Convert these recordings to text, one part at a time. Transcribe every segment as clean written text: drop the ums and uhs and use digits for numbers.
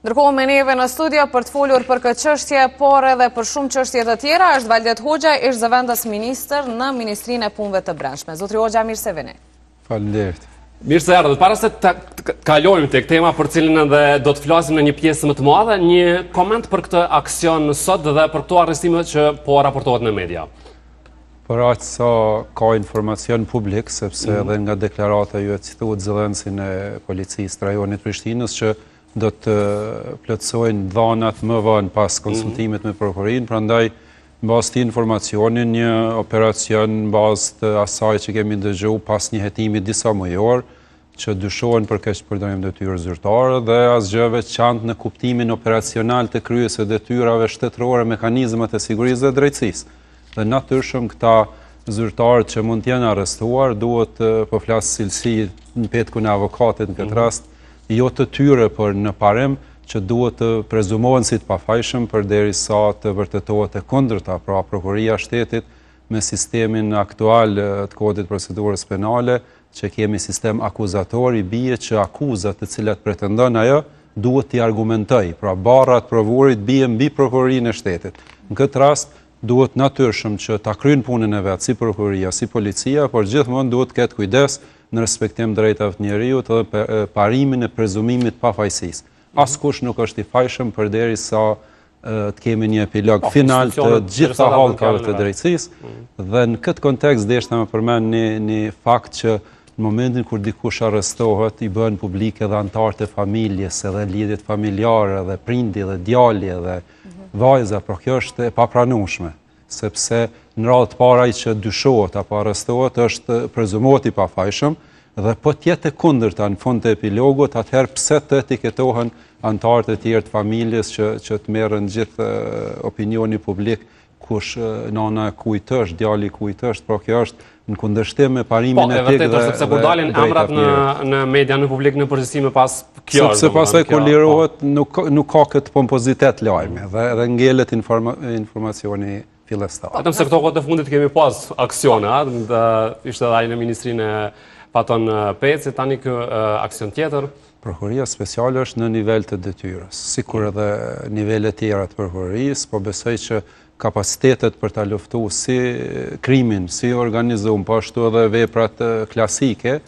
Ndërkohë me neve në studio për të folur për këtë çështje, por edhe për shumë çështje të tjera, është Valdet Hoxha, ish zëvendës ministër në Ministrinë e Punëve të Brendshme. Zotri Hoxha, mirë se vini. Faleminderit. Mirë se erdhët. Para se të kalojmë tek tema për cilën edhe do të flasim në një pjesë më të madhe, një koment për këtë aksion sot dhe për këto arrestime që po raportohet në media. Për aq sa ka informacion publik, sepse edhe nga deklarata ju e cituat zëdhënësin e policisë rajonit Prishtinës që do të plotësojnë dhanat më vonë pas konsultimit me prokurorin, prandaj në bazë të informacionin një operacion në bazë të asaj që kemi dëgjuar pas një hetimi disa mujor që dyshohen për keq përdorim detyrë zyrtare dhe asgjë veçantë në kuptimin operacional të kryesë së detyrave shtetërore, mekanizmat e sigurisë dhe drejtësisë. Dhe natyrshëm këta zyrtarët që mund të jenë arrestuar duhet po flas cilësi në petkun e avokatit në këtë rast, jo të tyre, por në parim që duhet të prezumohen si të pafajshëm përderisa të vërtetohet e kundërta, pra prokuroria e shtetit me sistemin aktual të kodit procedurës penale, që kemi sistem akuzator, i bie që akuzat të cilat pretendon ajo duhet t'i argumentoj, pra barrat provurit bie mbi prokurorinë e shtetit. Në këtë rast duhet natyrshëm që ta kryejnë punën e vet si prokuroria, si policia, por gjithmonë duhet të ketë kujdes në respektim drejtave të njeriut dhe parimin e prezumimit pafajësisë. Askush nuk është i fajshëm përderisa të kemi një epilog final të gjitha hallkave të drejtësisë dhe në këtë kontekst deshta më përmend një fakt që në momentin kur dikush arrestohet i bën publike dhe anëtarët e familjes edhe lidhjet familjare dhe prindi dhe djali dhe vajza, por kjo është e papranueshme, sepse në radhë të parë ai që dyshohet apo arrestohet është prezumohet i pafajshëm dhe po tjetë e kundërta në fund të epilogut, atëherë pse të etiketohen anëtarët e tjerë të familjes që të merren gjithë opinioni publik kush nana e kujt është, djali i kujt është, por kjo është në kundërshtim me parimin e tij dhe sepse kur dalin emrat në media në publik në përgjithësi më pas kjo. Sepse pastaj kur lirohet nuk ka këtë pompozitet lajmi dhe ngelet informacioni fillestar. Vetëm se këto kohë të fundit kemi pas aksione, ishte edhe ai në Ministrinë e Paton Peci, tani kë aksion tjetër. Prokuroria speciale është në nivel të detyrës, sikur edhe nivelet tjera të prokurorisë, po besoj që kapacitetet për ta luftuar si krimin, si organizum, po ashtu edhe veprat klasike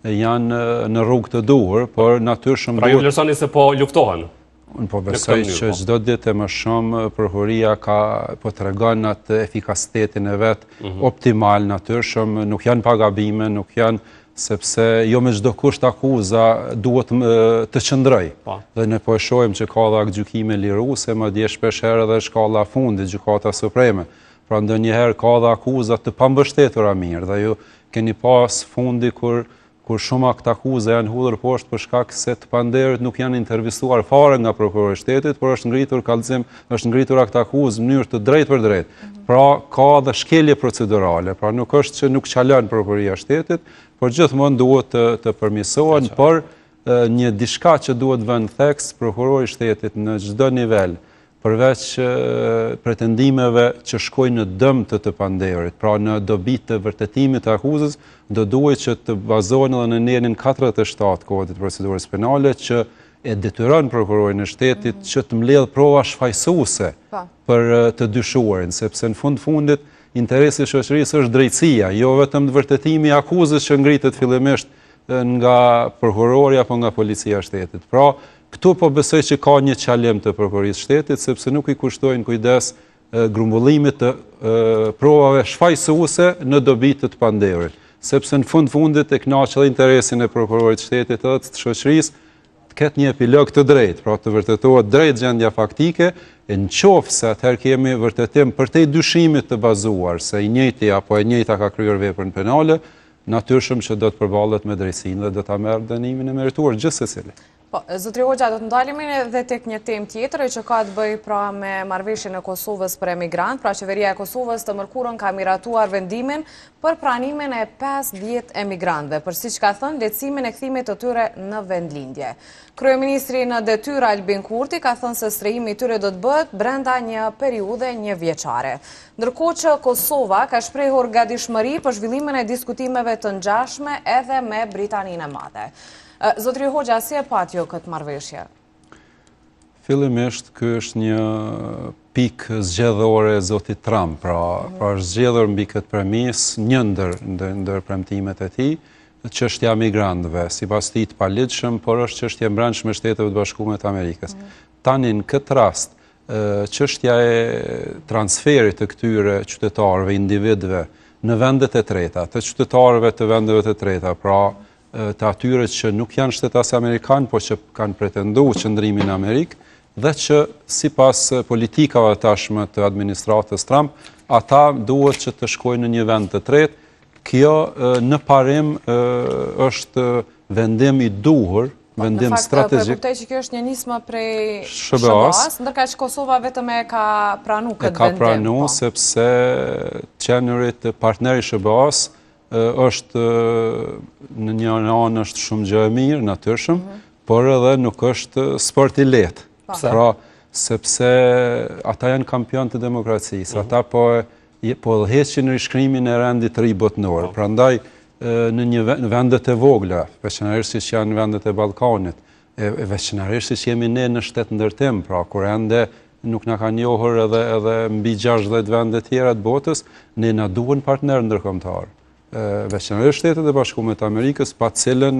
janë në rrugë të duhur, por natyrshëm pra ju vlerësoni se po luftohen. Unë po besoj që çdo ditë më shumë prokuroria po tregon atë efikasitetin e vet optimal, natyrshëm, nuk janë pa gabime, nuk janë sepse jo me çdo kusht akuza duhet të qëndroj. Dhe ne po e shohim që ka dha gjykime liruese, madje shpesh herë edhe shkalla e fundit, gjykata supreme. Pra ndonjëherë ka dha akuza të pambështetura mirë dhe ju keni pas fundi kur shumë akta akuza janë hudhur poshtë për shkak se të panderët nuk janë intervistuar fare nga prokurori i shtetit, por është ngritur kallëzim, është ngritur akta akuzë në mënyrë të drejtë për drejtë. Pra ka dhe shkelje procedurale, pra nuk është që nuk çalon prokuroria e shtetit, por gjithmonë duhet të përmirësohen, por një diçka që duhet vënë theks prokurori i shtetit në çdo nivel, përveç pretendimeve që shkojnë në dëm të panderit, pra në dobi të vërtetimit të akuzës, do duhet që të bazohen edhe në nenin 47 kodit procedurës penale që e detyron prokurorin e shtetit që të mbledh prova shfaqësuese për të dyshuarin, sepse në fundit interesi i shoqërisë është drejtësia, jo vetëm vërtetimi i akuzës që ngritet fillimisht nga prokurori apo nga policia e shtetit. Pra, këtu po besoj që ka një çalim të prokurorisë shtetit, sepse nuk i kushtojnë kujdes grumbullimit të provave shfaqësuese në dobi të panderit, sepse në fundit e kënaq edhe interesin e prokurorit shtetit edhe të shoqërisë të ketë një epilog të drejtë, pra të vërtetohet drejt gjendja faktike, e nëse atëherë kemi vërtetim përtej dyshimit të bazuar se i njëjti apo e njëjta ka kryer veprën penale, natyrshëm që do të përballet me drejtsinë dhe do ta merr dënimin e merituar gjithsecili. Po, zotri Hoxha, do të ndalemi edhe tek një temë tjetër që ka të bëjë pra me marrëveshjen e Kosovës për emigrant, pra qeveria e Kosovës të mërkurën ka miratuar vendimin për pranimin e 50 emigrantëve, për siç ka thënë lehtësimin e kthimit të tyre në vendlindje. Kryeministri në detyrë Albin Kurti ka thënë se strehimi i tyre do të bëhet brenda një periudhe njëvjeçare. Ndërkohë që Kosova ka shprehur gatishmëri për zhvillimin e diskutimeve të ngjashme edhe me Britaninë e Madhe. Zotri Hoxha, si e pat jo këtë marrëveshje? Fillimisht, ky është një pikë zgjedhore e zotit Trump, pra është zgjedhur mbi këtë premisë një ndër premtimet e tij, çështja e migrantëve, sipas tij të palidshëm, por është çështje e brendshme e Shteteve të Bashkuara të Amerikës. Tani në këtë rast, çështja e transferit të këtyre qytetarëve, individëve në vendet e treta, të qytetarëve të vendeve të treta, pra të atyre që nuk janë shtetasë amerikanë, por që kanë pretenduar qëndrimin në Amerikë, dhe që sipas politikave tashme të administratës Trump, ata duhet që të shkojnë në një vend të tretë. Kjo në parim është vendim i duhur, vendim strategjik. Në fakt, që kjo është një nismë prej SBA-s, ndërka që Kosova vetëm e ka pranu këtë vendim. E ka pranu, sepse qenurit partneri SBA-s është në një anë është shumë gjë e mirë, natyrshëm, por edhe nuk është sport i lehtë. Pra, sepse ata janë kampion të demokracisë, ata po heqin rishkrimin e rendit të ri botëror. Prandaj në vendet e vogla, veçanërisht siç janë vendet e Ballkanit, veçanërisht siç jemi ne në shtet ndërtim, pra kur ende nuk na kanë njohur edhe mbi 60 vende tjera të botës, ne na duhen partner ndërkombëtar. Veçanërisht Shtetet e Bashkuara të Amerikës, pa cilën,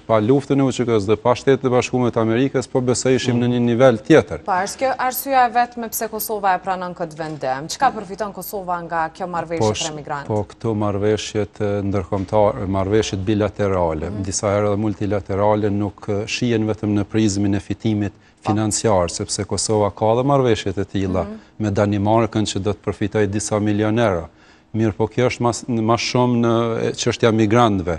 pa luftën e UÇK-s dhe pa Shtetet e Bashkuara të Amerikës, po besoj ishim në një nivel tjetër. Pa, është kjo arsyeja vetëm pse Kosova e pranon këtë vendim. Çka përfiton Kosova nga kjo marrëveshje për emigrantë? Po këto marrëveshjet ndërkombëtare, marrëveshjet bilaterale, disa herë edhe multilaterale, nuk shihen vetëm në prizmin e fitimit financiar, sepse Kosova ka dhe marrëveshjet e tilla me Danimarkën që do të përfitojë disa milionera. Mirë, po kjo është më shumë në çështja migrantëve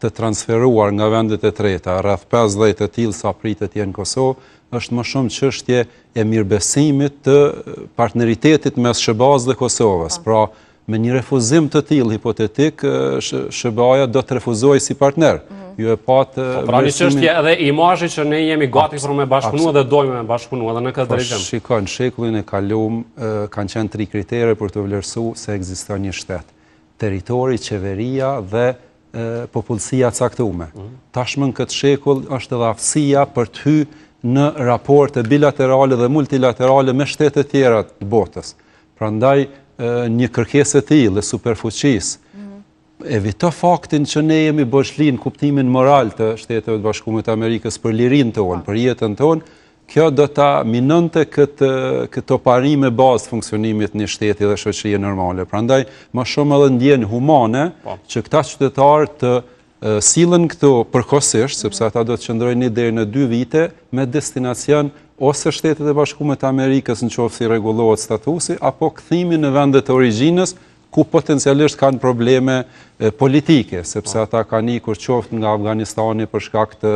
të transferuar nga vendet e treta, rreth 50 të tillë sa pritet të jenë në Kosovë, është më shumë çështje e mirëbesimit të partneritetit mes SBA-s dhe Kosovës. Pra, me një refuzim të tillë hipotetik, SBA-ja do të refuzojë si partner. Ju e patë pra një çështje edhe imazhi që ne jemi gati për me bashkëpunuar dhe dojmë me bashkëpunuar edhe në këtë drejtim. Shikoj, në shekullin e kaluar kanë qenë 3 kritere për të vlerësuar se ekziston një shtet: territori, qeveria dhe popullsia e caktuar. Tashmë në këtë shekull është edhe aftësia për të hyrë në raporte bilaterale dhe multilaterale me shtete tjera të botës. Prandaj një kërkesë e tillë e superfuqisë evito faktin që ne jemi boshli në kuptimin moral të Shteteve të Bashkuara të Amerikës për lirinë tonë, për jetën tonë, kjo do ta minonte këtë parime bazë funksionimit një shteti dhe shoqërie normale. Prandaj më shumë edhe ndjen humane që këta qytetarë të sillen këtu përkohësisht, sepse ata do të qëndrojnë deri në 2 vite me destinacion ose Shtetet e Bashkuara të Amerikës nëse rregullohet statusi, apo kthimi në vendet e origjinës, ku potencialisht kanë probleme politike, sepse ata kanë ikur qoftë nga Afganistani për shkak të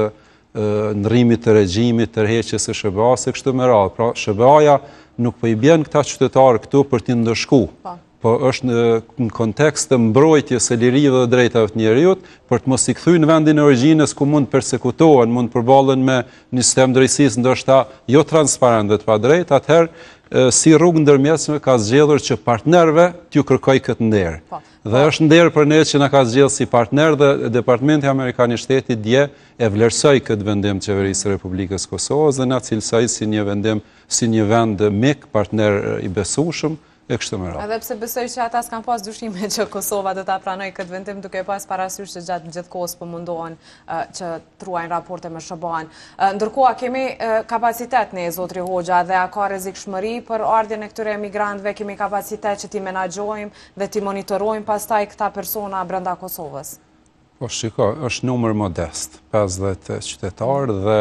ndrrimit të regjimit, tërheqjes së SBA-s e kështu me radhë. Pra, SBA-ja nuk po I bën këta qytetarë këtu për t'i ndëshkuar, po është në kontekst të mbrojtjes së lirive dhe drejtave të njerëzit, për të mos I kthyer në vendin e origjinës ku mund persekutohen, mund përballen me një sistem drejtësisë ndoshta jo transparent dhe të padrejtë, atëherë si rrugë ndërmjetësme ka zgjedhur që partnerëve t'ju kërkoj këtë nder. Dhe është nder për ne që na ka zgjedhur si partner dhe Departamenti Amerikan I Shtetit dje e vlerësoi këtë vendim të Qeverisë së Republikës Kosovës dhe na cilësoi si një vendim, si një vend mik, partner I besueshëm e kështu me radhë. Edhe pse besoj që ata s'kan pas dyshime që Kosova do ta pranojë këtë vendim, duke pas parasysh që gjatë gjithë kohës po mundohen që truajnë raporte me SBA-n. Ndërkohë kemi kapacitet ne zotri Hoxha dhe a ka rrezikshmëri për ardhjen e këtyre emigrantëve, kemi kapacitet që t'i menaxhojmë dhe t'i monitorojmë pastaj këta persona brenda Kosovës. Po shiko, është numër modest, 50 qytetarë dhe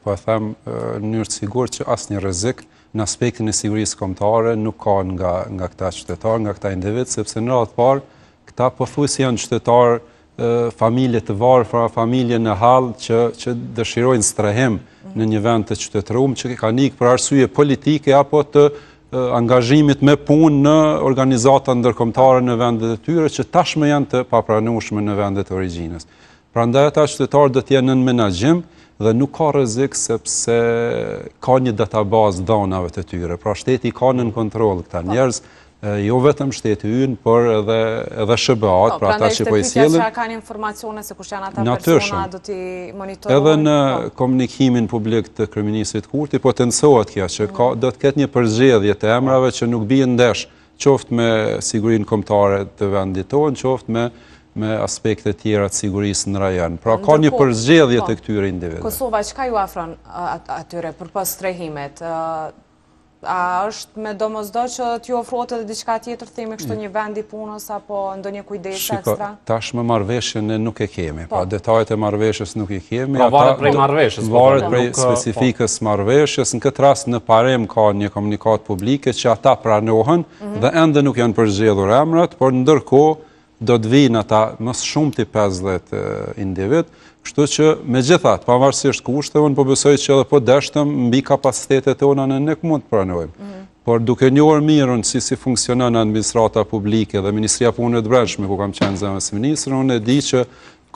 po e them në mënyrë të sigurt që asnjë rrezik në aspektin e sigurisë kombëtare nuk ka nga këta qytetarë, nga këta individ, sepse në radhë parë këta pothuajse janë qytetarë familje të varfra, familje në hall që dëshirojnë strehim në një vend të qytetëruar, që kanë ikë për arsye politike apo të angazhimit me punë në organizata ndërkombëtare në vendet e tyre që tashmë janë të papranueshme në vendet e origjinës. Prandaj ata qytetarë do të jenë në menaxhim dhe nuk ka rrezik sepse ka një databazë dhënave të tyre. Pra shteti ka nën kontroll këta njerëz, jo vetëm shteti ynë, por edhe SBA-t, pra ata që po i sjellin. Prandaj që kanë informacione se kush janë ata persona, do t'i monitorojnë. Edhe në komunikimin publik të kryeministrit Kurti potencohet kjo që do të ketë një përzgjedhje të emrave që nuk bien ndesh, qoftë me sigurinë kombëtare të vendit tonë, qoftë me aspekte tjera të sigurisë në rajon. Pra ka një përzgjedhje të këtyre individëve. Kosova, çka ju afron atyre përpas strehimet? A është me domosdo që t'ju ofrohet edhe diçka tjetër, themi kështu një vend i punës apo ndonjë kujdes ekstra? Tashmë marrëveshjen ne nuk e kemi. Pra detajet e marrëveshjes nuk i kemi. Pra varet prej marrëveshjes. Varet prej specifikës marrëveshjes. Në këtë rast në parem ka një komunikat publike që ata pranohen dhe ende nuk janë përzgjedhur emrat, por ndërkohë do të vinë ata më shumë të 50 individ. Kështu që me gjithat, pavarësisht kushteve, unë po besoj që edhe po deshtëm mbi kapacitetet tona në ne mund të pranojmë. Por duke njohur mirë si funksionon administrata publike dhe Ministria Punëve të Brendshme, ku kam qenë zëvendës ministër, unë e di që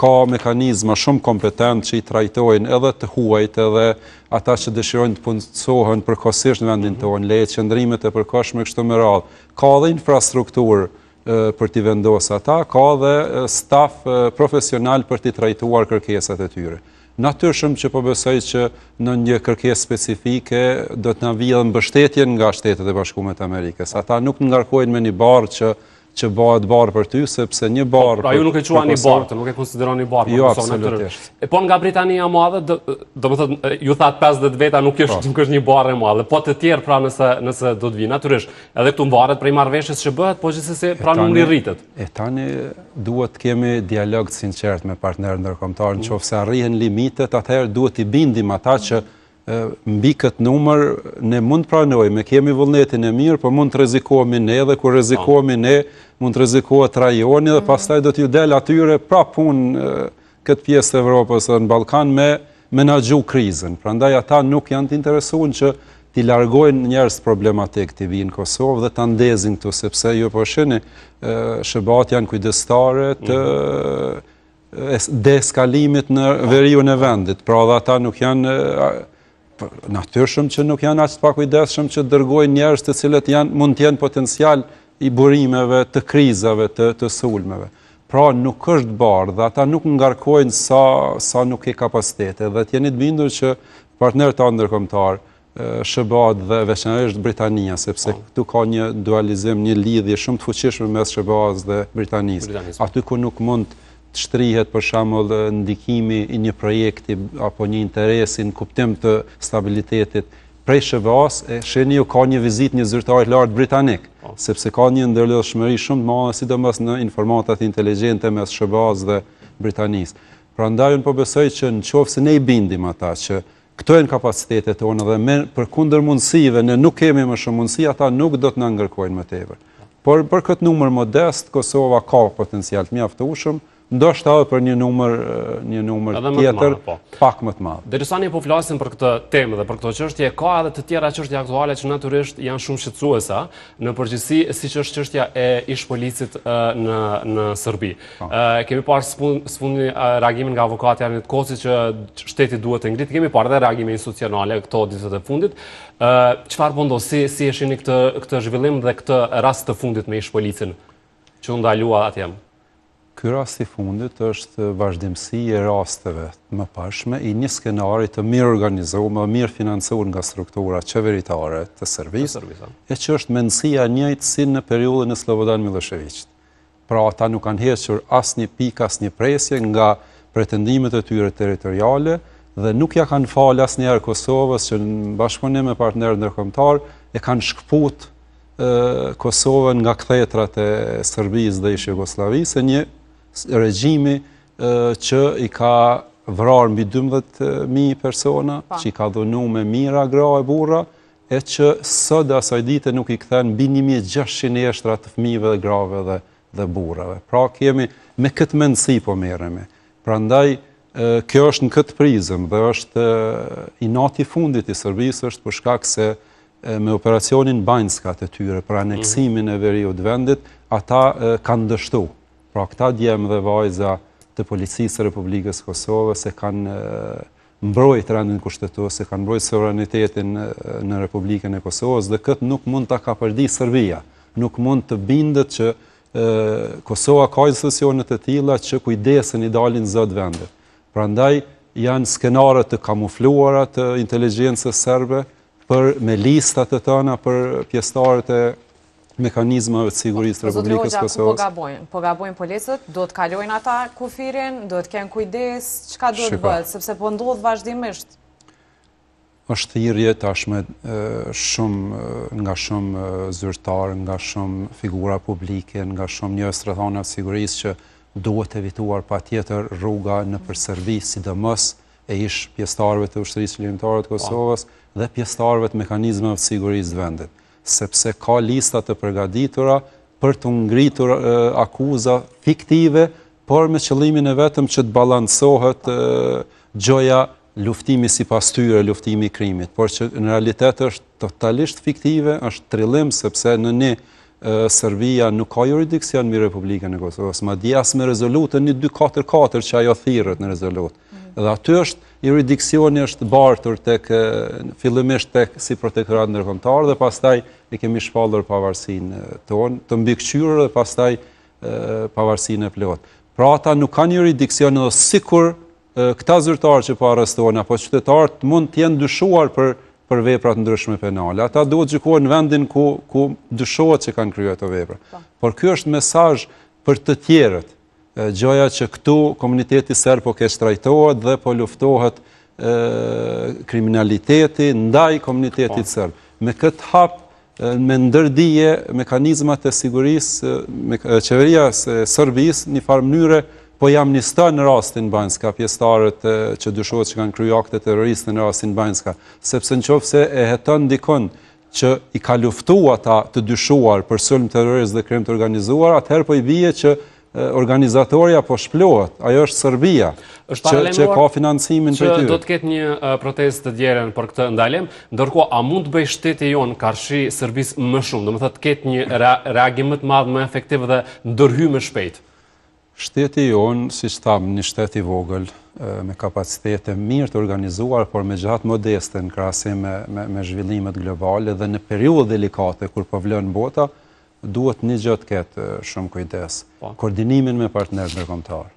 ka mekanizma shumë kompetent që i trajtojnë edhe të huajt edhe ata që dëshirojnë të punësohen përkohësisht në vendin tonë, leje qëndrimet e përkohshme kështu me radhë. Ka edhe infrastrukturë për t'i vendosë ata, ka dhe staf profesional për t'i trajtuar kërkesat e tyre. Natyrshëm që po besoj që në një kërkesë specifike do të na vijë edhe mbështetje nga Shtetet e Bashkuara të Amerikës. Ata nuk ngarkojnë me një barë që bëhet barë për ty, sepse një barë... Pra ju nuk e quani barë, nuk e konsideroni barë. Jo, absolutisht. Po nga Britania madhe, do më thëtë, ju thatë 50 veta nuk është një barë e madhe, po të tjerë pra nëse do të vinë, natyrisht, edhe këtu mbaret prej marrëveshjes që bëhet, po gjithsesi pra numri rritet. E tani duhet kemi dialog të sinqert me partnerët ndërkombëtar, nëse arrihen limitet, atëherë duhet i bindim ata që mbi këtë numër ne mund pranojmë, kemi vullnetin e mirë, por mund të rrezikohemi ne dhe kur rrezikohemi ne mund të rrezikohet rajoni dhe pastaj do t'ju del atyre pra punë këtë pjesë të Evropës dhe në Ballkan me menaxhu krizën. Prandaj ata nuk janë të interesuar që t'i largojnë njerëz problematik të vinë në Kosovë dhe ta ndezin këtu, sepse ju po shihni SBA-t janë kujdestare të deeskalimit në veriun e vendit. Pra dhe ata nuk janë natyrshëm që nuk janë aq të pakujdesshëm që dërgojnë njerëz të cilët mund të jenë potencial i burimeve, të krizave, të sulmeve. Pra nuk është barë dhe ata nuk ngarkojnë sa nuk e kapacitete dhe t'jeni të bindur që partnerët tanë ndërkombëtar, SBA-t dhe veçanërisht Britania, sepse këtu ka një dualizim, një lidhje shumë të fuqishme mes SBA-s dhe Britanisë. Aty ku nuk mund të shtrihet për shembull ndikimi i një projekti apo një interesi në kuptim të stabilitetit prej SBA-s, shihni ju ka një vizitë një zyrtar i lartë britanik, sepse ka një ndërlidhshmëri shumë të madhe sidomos në informatat inteligjente mes SBA-s dhe Britanisë. Prandaj unë po besoj që nëse ne i bindim ata që këto janë kapacitetet tona dhe përkundër mundësive ne nuk kemi më shumë mundësi, ata nuk do të na ngërkojnë më tepër. Por për këtë numër modest Kosova ka potencial të mjaftueshëm, ndoshta edhe për një numër tjetër pak më të madh. Derisa ne po flasim për këtë temë dhe për këtë çështje, ka edhe të tjera çështje aktuale që natyrisht janë shumë shqetësuese, në përgjithësi siç është çështja e ish-policit në Serbi. Kemi parë sfundi reagimin nga avokati Arnit Koci që shteti duhet të ngritë, kemi parë edhe reagime institucionale këto ditët e fundit. Çfarë po ndodh, si e shihni këtë zhvillim dhe këtë rast të fundit me ish-policin që u ndalua atje? Ky rast i fundit është vazhdimsi e rasteve më pashme i një skenari të mirë organizuar, më mirë financuar nga struktura qeveritare të Serbisë, e që është mendësia njëjtë si në periudhën e Slobodan Miloševićit. Pra ata nuk kanë hequr asnjë pikë, asnjë presje nga pretendimet e tyre territoriale dhe nuk ja kanë falë asnjëherë Kosovës që në bashkëpunim me partnerët ndërkombëtar e kanë shkput Kosovën nga kthetrat e Serbisë dhe ish Jugosllavisë, një regjimi që i ka vrarë mbi 12.000 persona, që i ka dhunu me mira gra e burra, e që sot dhe asaj dite nuk i kthen mbi 1.600 eshtra të fëmijëve dhe grave dhe burrave. Pra kemi me këtë mendësi po merremi. Prandaj kjo është në këtë prizëm dhe është inati fundit i Serbisë është për shkak se me operacionin Banjska të tyre për aneksimin e veriut vendit, ata kanë dështu. Pra këta djemë dhe vajza të policisë së Republikës Kosovës e kanë mbrojtë rendin kushtetues, kanë mbrojtë sovranitetin në Republikën e Kosovës dhe këtë nuk mund ta kapërdi Serbia. nuk mund të bindet që Kosova ka institucionet e tilla që kujdesen i dalin zot vendet. Prandaj janë skenare të kamufluara të inteligjencës serbe me listat e tëna për pjesëtarët e mekanizmave të sigurisë të Republikës Kosovës. Po gabojnë policët, do të kalojnë ata kufirin, do të kenë kujdes, çka do të bëhet, sepse po ndodh vazhdimisht. Është thirrje tashme nga shumë zyrtarë, nga shumë figura publike, nga shumë njerëz rrethana të sigurisë që duhet evituar patjetër rruga nëpër Serbi, sidomos e ish pjesëtarëve të ushtrisë ligjërimtare të Kosovës dhe pjesëtarëve të mekanizmave të sigurisë të vendit, sepse ka lista të përgatitura për të ngritur akuza fiktive, por me qëllimin e vetëm që të balancohet gjoja luftimi sipas tyre, luftimi i krimit, por që në realitet është totalisht fiktive, është trillim sepse në një Serbia nuk ka jurisdiksion mbi Republikën e Kosovës, madje as me rezolutën 1244 që ajo thirrët në rezolut. Dhe aty është juridiksioni është bartur fillimisht tek si protektorat ndërkombëtar dhe pastaj e kemi shpallur pavarësinë tonë, të mbikëqyrur dhe pastaj pavarësinë e plot. Pra ata nuk kanë jurisdiksion edhe sikur këta zyrtarë që po arrestohen apo qytetarët mund të jenë dyshuar për vepra të ndryshme penale. Ata duhet gjykohen në vendin ku dyshohet që kanë kryer ato vepra. Por ky është mesazh për të tjerët. Gjoja që këtu komuniteti serb po keq trajtohet dhe po luftohet kriminaliteti ndaj komunitetit serb. Me këtë hap me ndërdije mekanizmat e sigurisë, qeveria e Serbisë në një farë mënyre po jam amniston në rastin Banjska, pjesëtarët që dyshohet që kanë kryer akte terroriste në rastin Banjska, sepse nëse e heton dikon që i ka luftuar ata të dyshuar për sulm terrorist dhe krim të organizuar, atëherë po i bie që organizatoria po shplohet. Ajo është Serbia që ka financimin për ty. Do të ketë një protestë të djerën për këtë ndalim, ndërkohë a mund të bëj shteti jon karshi Serbisë më shumë, domethënë të ketë një reagim më të madh, më efektiv dhe ndërhyjmë shpejt? Shteti jonë, si që thamë, një shteti vogël, me kapacitete mirë të organizuar, por me gjatë modeste në krahasim me zhvillimet globale dhe në periudhë delikate, kur po vlen bota, duhet një gjë të ketë shumë kujdes. Koordinimin me partnerët ndërkombëtar.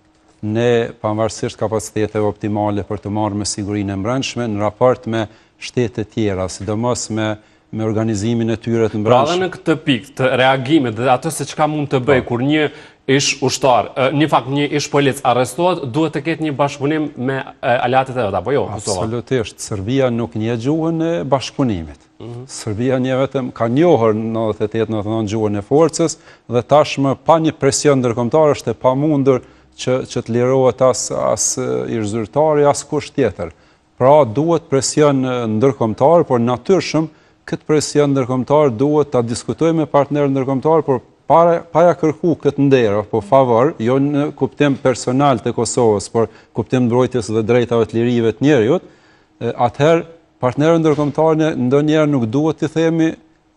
Ne, pavarësisht kapaciteteve optimale për të marrë me sigurinë e brendshme, në raport me shtete tjera, sidomos me organizimin e tyre të brendshëm. Pra dhe në këtë pikë të reagimit dhe ato se çka mund të bëj kur një ish ushtar, një ish polic arrestohet, duhet të ketë një bashkëpunim me aleatet e vet, apo jo? Absolutisht. Serbia nuk njeh gjuhën e bashkëpunimit. Serbia njeh vetëm, ka njohur 98-99 gjuhën e forcës dhe tashmë pa një presion ndërkombëtar është e pamundur që të lirohet as ish zyrtari as kush tjetër. Pra duhet presion ndërkombëtar, por natyrshëm këtë presion ndërkombëtar duhet ta diskutojmë me partnerët ndërkombëtar, por paja kërku këtë nder apo favor, jo në kuptim personal të Kosovës, por kuptim mbrojtjes dhe drejtave të lirive të njerëzit, atëherë partnerët ndërkombëtar ndonjëherë nuk duhet t'i themi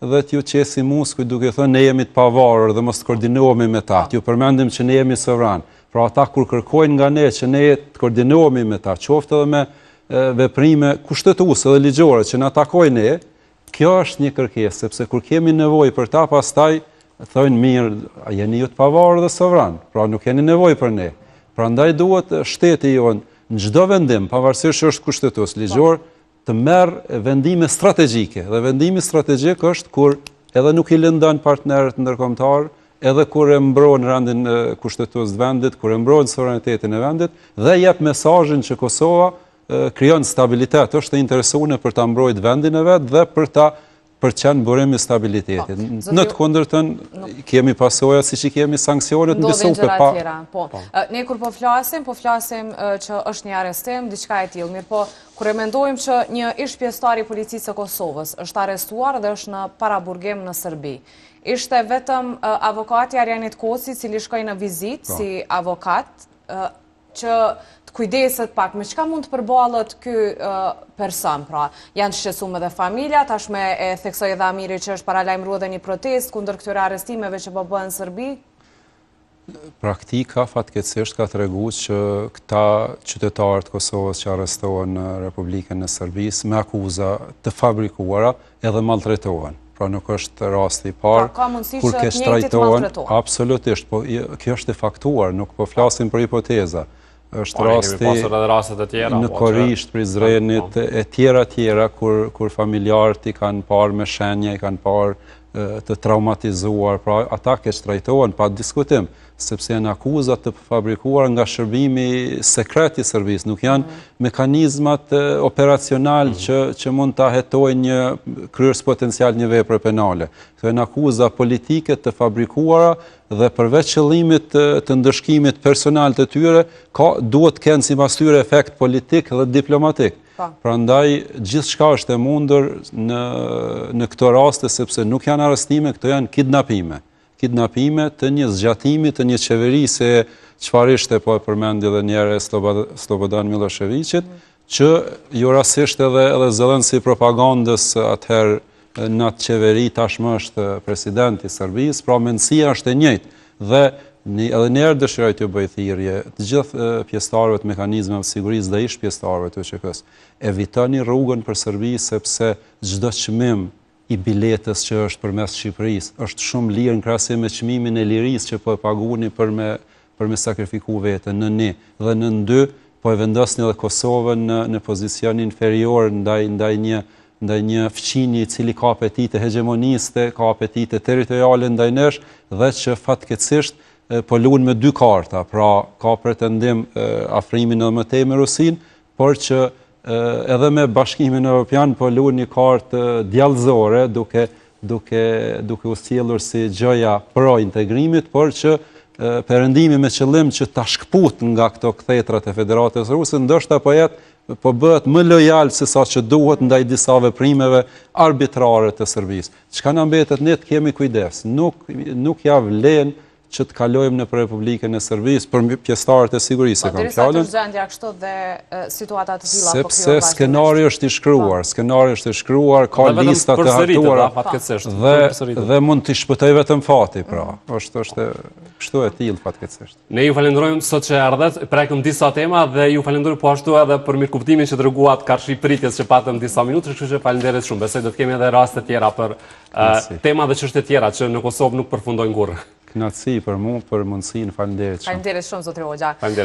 dhe t'ju qesi muskuj duke thënë ne jemi të pavarur dhe mos të koordinohemi me ta. T'ju përmendim që ne jemi sovran. Pra ata kur kërkojnë nga ne që ne të koordinohemi me ta, qoftë edhe me veprime kushtetuese dhe ligjore që na takojnë ne, kjo është një kërkesë, sepse kur kemi nevojë për ta, pastaj thonë mirë, jeni ju të pavarur dhe sovran, pra nuk keni nevojë për ne. Prandaj duhet shteti jonë në çdo vendim, pavarësisht që është kushtetues ligjor, të merr vendime strategjike. Dhe vendimi strategjik është kur edhe nuk i lëndon partnerët ndërkombëtar, edhe kur e mbron rendin kushtetues të vendit, kur e mbron sovranitetin e vendit dhe jep mesazhin që Kosova krijon stabilitet, është e interesuar për ta mbrojtur vendin e vet dhe për ta qenë burim i stabilitetit. Në të kundërtën kemi pasojat siç i kemi sanksionet në disa tjera. Ne kur po flasim që është një arrestim, diçka e tillë, mirë po kur e mendojmë që një ish pjesëtar i policisë së Kosovës është arrestuar dhe është në paraburgim në Serbi. Ishte vetëm avokati Arjanit Koci, cili shkoi në vizitë si avokat, që të kujdeset pak me çka mund të përballet ky person, pra janë shqetësuar edhe familja, tashmë e theksoi edhe Amiri që është paralajmëruar edhe një protestë kundër këtyre arrestimeve që po bëhen në Serbi. Praktika fatkeqësisht ka treguar që këta qytetarë të Kosovës që arrestohen në Republikën e Serbisë me akuza të fabrikuara edhe malltretohen. pra nuk është rasti i parë. Ka mundësi kur që kesh të njëjtit trajtohen, maltretohen. absolutisht, po kjo është e faktuar, nuk po flasim për hipoteza. Është rasti kemi pasur edhe raste të tjera në Korisht, Prizrenit, e tjera kur familjarët i kanë parë me shenja, i kanë parë të traumatizuar, pra ata keq trajtohen pa diskutim, sepse janë akuzat të fabrikuar nga shërbimi sekret i Serbisë, nuk janë mekanizmat operacional që mund ta hetojnë një kryes potencial një vepre penale. Këto janë akuza politike të fabrikuara dhe përveç qëllimit të ndëshkimit personal të tyre, duhet të kenë sipas tyre efekt politik dhe diplomatik. Prandaj gjithçka është e mundur në këto raste, sepse nuk janë arrestime, këto janë kidnapime të një zgjatimi të një qeverise, çfarë ishte po e përmendi edhe një herë Slobodan Miloševićit, që jo rastisht edhe zëdhënësi propagandës atëherë në atë qeveri tashmë është presidenti i Serbisë, pra mendësia është e njëjtë dhe edhe njerë dëshiroj të bëj thirrje të gjithë pjesëtarëve të mekanizmeve të sigurisë dhe ish pjesëtarëve të ÇK-s. Evitoni rrugën për Serbi sepse çdo çmim i biletës që është përmes Shqipërisë është shumë lirë në krahasim me çmimin e lirisë që po e paguani për me sakrifiku veten në një dhe në dy po e vendosni edhe Kosovën në pozicion inferior ndaj një fqinji i cili ka apetite hegemoniste, ka apetite territoriale ndaj nesh dhe që fatkeqësisht po luan me dy karta, pra ka pretendim afrimin edhe më tej me Rusin, por që edhe me Bashkimin Evropian po luan një kartë djallëzore duke u sjellur si gjëja pro integrimit, por që perëndimi me qëllim që ta shkput nga këto kthjetrat e Federatës Ruse, ndoshta po bëhet më lojal se sa që duhet ndaj disa veprimeve arbitrare të Serbisë. Çka na mbetet ne të kemi kujdes, nuk ja vlen që të kalojmë në Republikën e Serbisë për pjesëtarët e sigurisë e kam fjalën. Po gjendja kështu dhe situata të tilla sepse skenari është i shkruar, ka lista të hartuara dhe mund të shpëtoj vetëm fati, pra. Është kështu e tillë fatkeqësisht. Ne ju falenderojmë sot që ardhët, prekëm disa tema dhe ju falenderoj po ashtu edhe për mirëkuptimin që treguat karshi pritjes që patëm disa minutë, kështu që falenderoj shumë. Besoj do të kemi edhe raste tjera për tema dhe çështje tjera që në Kosovë nuk përfundojnë kurrë. Kënaqësi për mua, për mundësinë, faleminderit shumë. Faleminderit shumë zotëri Hoxha.